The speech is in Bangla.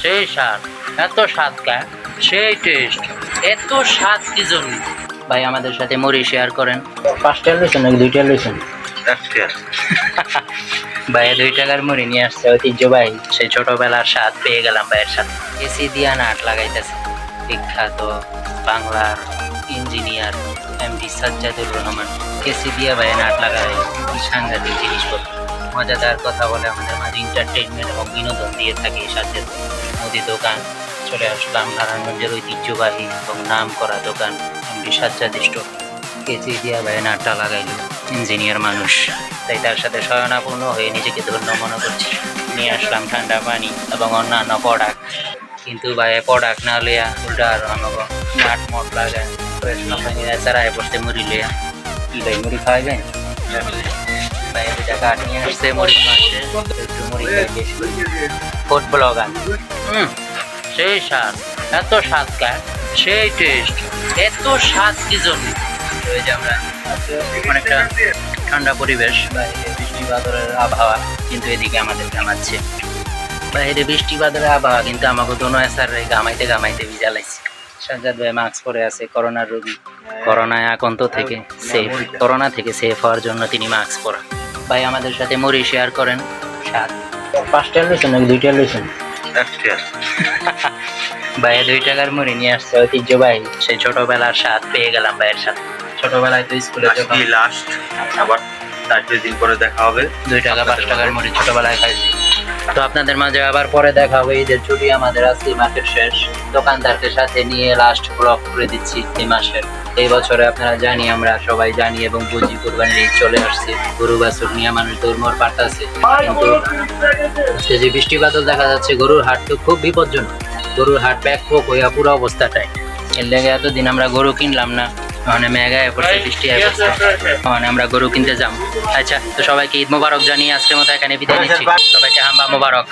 সেই স্বাদ, এত স্বাদ কা, সেই টেস্ট, এত স্বাদ কি জন্য? ভাই আমাদের সাথে মুড়ি শেয়ার করেন। 5 টাকা লইছেন নাকি 2 টাকা লইছেন? ভাই 2 টাকার মুড়ি নিয়ে আসছে ঐতিহ্যবাহী সেই ছোটবেলার স্বাদ পেয়ে গেলাম ভাইয়ের সাথে। এসি দিয়া নাট লাগাইতেছে বিখ্যাত বাংলার engineer MD Sajjadur Rahman. AC দিয়া ভাই নাট লাগায় কি সাংঘাতিক জিনিসপত্র, মজাদার কথা বলে আমাদের মাঝে এন্টারটেইনমেন্ট এবং বিনোদন দিয়ে থাকে। সাথে মুদি দোকান চলে আসলাম, নারায়ণগঞ্জের ঐতিহ্যবাহী এবং নাম করা দোকান এমডি সাজ্জাদ স্টোর। কেসি দিয়া ভাই নাটটা লাগাইল ইঞ্জিনিয়ার মানুষ, তাই তার সাথে শয়নাপূর্ণ হয়ে নিজেকে ধন্য মনে করছি। নিয়ে আসলাম ঠান্ডা পানি এবং অন্যান্য প্রোডাক্ট, কিন্তু ভাই প্রোডাক্ট না লিয়া উল্টা আর আমাকে নাট মট লাগায় চারায় বসতে মুড়ি লিয়া। কি ভাই মুড়ি খাওয়াই যায় ভাই? 2 টাকা নিয়ে আসছে মুড়ি খাওয়াচ্ছে, একটু মুড়ি ফুড ব্লগার। সেই স্বাদ, এত স্বাদ কা, সেই টেস্ট, এত স্বাদ কি জন্য? ওই যে আমরা অনেকটা ঠান্ডা পরিবেশ, বাইরে বৃষ্টি বাদলের আবহাওয়া, কিন্তু এদিকে আমাদের ঘামাচ্ছে। বাইরে বৃষ্টি বাদলের আবহাওয়া, কিন্তু আমাকে দোনো এসার ঘামাইতে ঘামাইতে ভিজালাইছে। সাজ্জাদ ভাই মাস্ক পরে আছে, করোনার রোগী, করোনায় আক্রান্ত থেকে সেফ, করোনা থেকে সেফ হওয়ার জন্য তিনি মাস্ক পরা। ভাই আমাদের সাথে মুড়ি শেয়ার করেন। স্বাদ 5 টাকা লইছেন নাকি 2 টাকা লইছেন? ভাই 2 টাকার মুড়ি নিয়ে আসছে ঐতিহ্যবাহী সেই ছোটবেলার স্বাদ পেয়ে গেলাম ভাইয়ের সাথে। ছোটবেলায় তো স্কুলে যখন লাস্ট আবার 4 দিন পরে দেখা হবে। 2 টাকা 5 টাকার মুড়ি ছোটবেলায় খাইছি। তো আপনাদের মাঝে আবার পরে দেখা হবে। ঈদের ছুটি আমাদের আজকে মার্কেট শেষ, দোকানদারকে সাথে নিয়ে লাস্ট ব্লগ করে দিচ্ছি এই মাসের। এই বছরে আপনারা জানি, আমরা সবাই জানি এবং বুঝি, কুরবানির ঈদ চলে আসছে, গরু বাছুর নিয়ে মানুষ দৌড়মোড় পাঠাচ্ছে, কিন্তু আজকে যে বৃষ্টি বাদল দেখা যাচ্ছে, গরুর হাট তো খুব বিপজ্জনক। গরুর হাট ব্যাকফোক হইয়া পুরো অবস্থাটাই, এর লেগে এতদিন আমরা গরু কিনলাম না, মানে মেঘায় পড়ছে, বৃষ্টি হয়ে পড়ছে, মানে আমরা গরু কিনতে যাম। আচ্ছা, তো সবাইকে ঈদ মোবারক জানিয়ে আজকের মতো এখানে বিদায় নিচ্ছি। সবাইকে হাম্বা মোবারক।